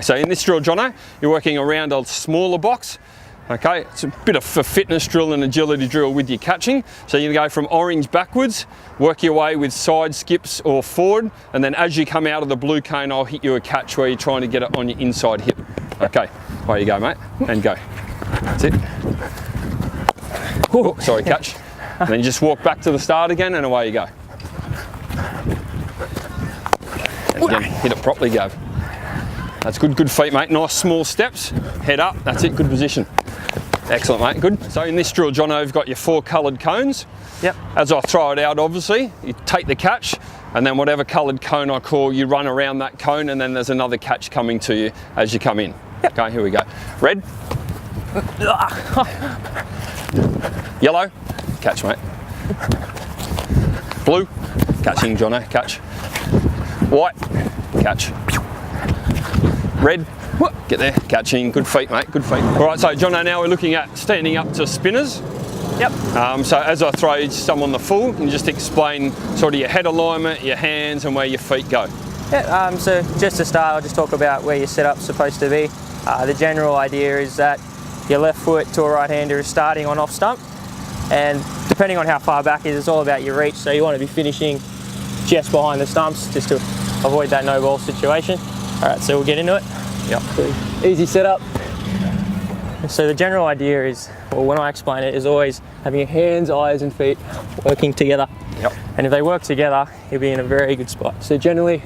So in this drill, Jono, you're working around a smaller box. Okay, it's a bit of a fitness drill and agility drill with your catching. So you go from orange backwards, work your way with side skips or forward, and then as you come out of the blue cone, I'll hit you a catch where you're trying to get it on your inside hip. Okay, away you go, mate, and go. That's it. Oh, sorry, catch. And then you just walk back to the start again, and away you go. And again, hit it properly, go. That's good, good feet, mate. Nice small steps, head up, that's it, good position. Excellent, mate, good. So in this drill, Jono, you've got your 4 coloured cones. Yep. As I throw it out, obviously, you take the catch, and then whatever coloured cone I call, you run around that cone, and then there's another catch coming to you as you come in. Yep. Okay, here we go. Red. Yellow, catch, mate. Blue, catching, Jono, catch. White, catch. Red, get there, catching, good feet, mate, good feet. All right, so Jono, now we're looking at standing up to spinners. Yep. So as I throw some on the full, can you just explain sort of your head alignment, your hands, and where your feet go? Yeah, so just to start, I'll just talk about where your setup's supposed to be. The general idea is that your left foot to a right-hander is starting on off stump, and depending on how far back it is, it's all about your reach, so you want to be finishing just behind the stumps just to avoid that no ball situation. All right, so we'll get into it. Yep. Easy setup. So the general idea is, well, when I explain it, is always having your hands, eyes and feet working together. Yep. And if they work together, you'll be in a very good spot. So generally,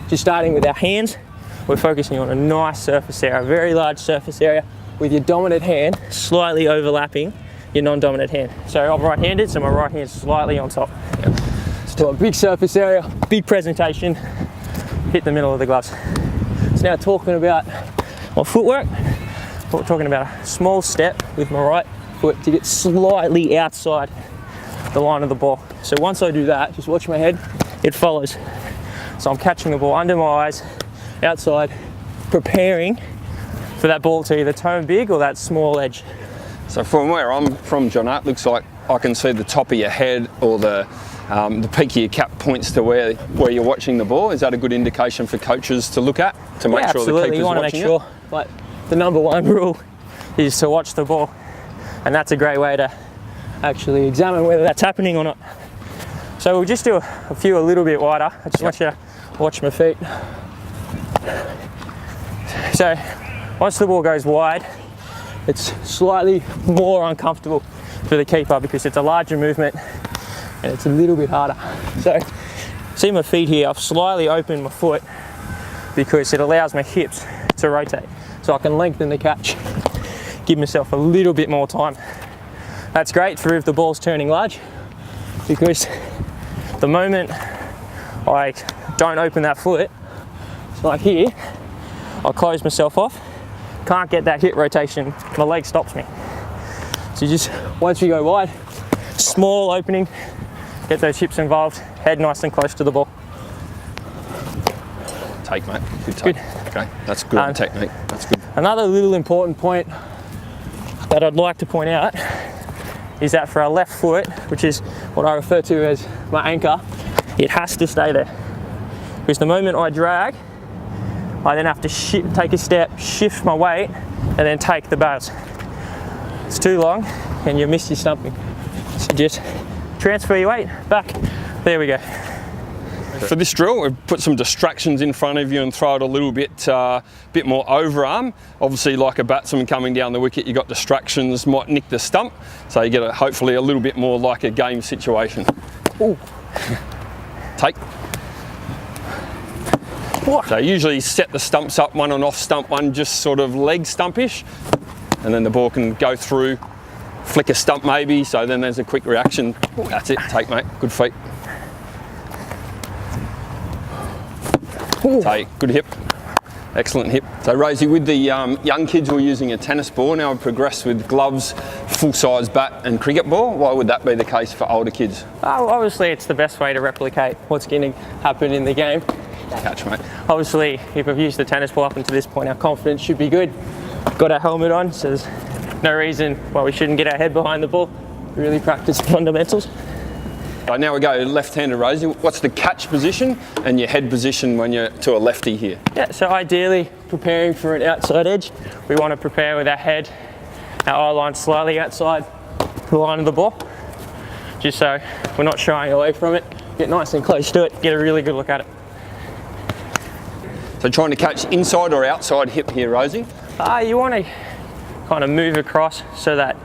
just starting with our hands, we're focusing on a nice surface area, a very large surface area, with your dominant hand slightly overlapping your non-dominant hand. So I'm right-handed, so my right hand's slightly on top. Yep. So a big surface area, big presentation, hit the middle of the gloves. So now talking about my footwork, we're talking about a small step with my right foot to get slightly outside the line of the ball. So once I do that, just watch my head, it follows. So I'm catching the ball under my eyes, outside, preparing for that ball to either turn big or that small edge. So from where I'm from, John, it looks like I can see the top of your head or the peak of your cap points to where you're watching the ball. Is that a good indication for coaches to look at to make sure the keeper's watching it? You want to make sure. Like, the number one rule is to watch the ball, and that's a great way to actually examine whether that's happening or not. So we'll just do a few a little bit wider. I just want you to watch my feet. So once the ball goes wide, it's slightly more uncomfortable for the keeper because it's a larger movement and it's a little bit harder. So see my feet here, I've slightly opened my foot because it allows my hips to rotate. So I can lengthen the catch, give myself a little bit more time. That's great for if the ball's turning large, because the moment I don't open that foot, it's like here, I'll close myself off, can't get that hip rotation, my leg stops me. So you just, once you go wide, small opening, get those hips involved, head nice and close to the ball. Take, mate, good take. Good. Okay, that's good technique, that's good. Another little important point that I'd like to point out is that for our left foot, which is what I refer to as my anchor, it has to stay there. Because the moment I drag, I then have to take a step, shift my weight, and then take the bars. It's too long, and you miss your stumping. So just transfer your weight, back, there we go. For this drill, we've put some distractions in front of you and throw it a little bit more overarm. Obviously, like a batsman coming down the wicket, you've got distractions, might nick the stump, so you get hopefully a little bit more like a game situation. Ooh. Take. So usually set the stumps up, one on off stump, one just sort of leg stumpish, and then the ball can go through, flick a stump maybe, so then there's a quick reaction. That's it, take, mate, good feet. Ooh. Take, good hip, excellent hip. So Rosie, with the young kids, we're using a tennis ball. Now we've progressed with gloves, full-size bat and cricket ball. Why would that be the case for older kids? Oh, obviously it's the best way to replicate what's going to happen in the game. Catch, mate. Obviously, if we've used the tennis ball up until this point, our confidence should be good. Got our helmet on, so there's no reason why we shouldn't get our head behind the ball. Really practice fundamentals. So now we go left-handed, Rosie. What's the catch position and your head position when you're to a lefty here? Yeah, so ideally preparing for an outside edge, we want to prepare with our head, our eye line slightly outside the line of the ball, just so we're not shying away from it. Get nice and close to it, get a really good look at it. So trying to catch inside or outside hip here, Rosie? You want to kind of move across so that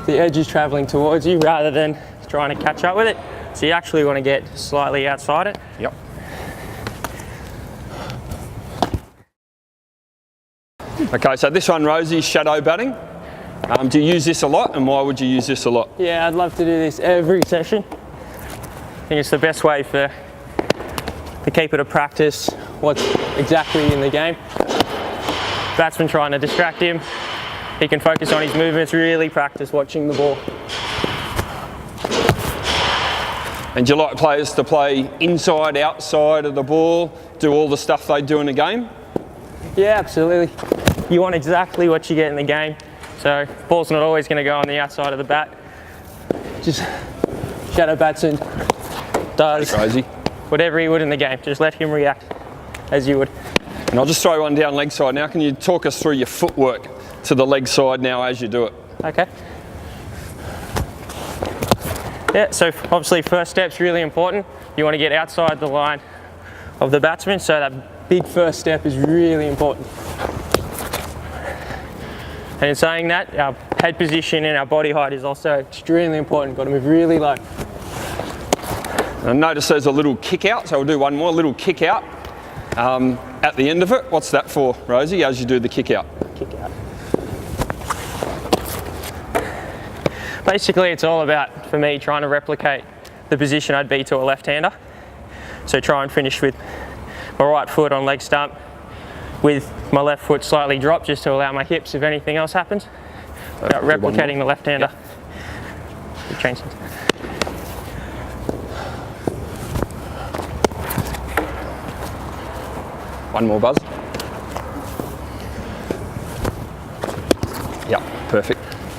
the edge is traveling towards you rather than trying to catch up with it. So you actually want to get slightly outside it. Yep. Okay, so this one, Rosie, is shadow batting. Do you use this a lot, and why would you use this a lot? Yeah, I'd love to do this every session. I think it's the best way for the keeper to practice what's exactly in the game. Batsman trying to distract him, he can focus on his movements, really practice watching the ball. And do you like players to play inside, outside of the ball, do all the stuff they do in the game? Yeah, absolutely. You want exactly what you get in the game. So ball's not always going to go on the outside of the bat. Just shadow batsman does whatever he would in the game. Just let him react as you would. And I'll just throw one down leg side now. Can you talk us through your footwork to the leg side now as you do it? Okay. Yeah, so obviously first step's really important. You want to get outside the line of the batsman, so that big first step is really important. And in saying that, our head position and our body height is also extremely important. Got to move really low. And notice there's a little kick out, so we'll do one more, little kick out at the end of it. What's that for, Rosie, as you do the kick out? Kick out. Basically, it's all about, for me, trying to replicate the position I'd be to a left-hander. So try and finish with my right foot on leg stump, with my left foot slightly dropped just to allow my hips if anything else happens. About replicating the left-hander. Yep. Change things. One more, Buzz. Yeah, perfect.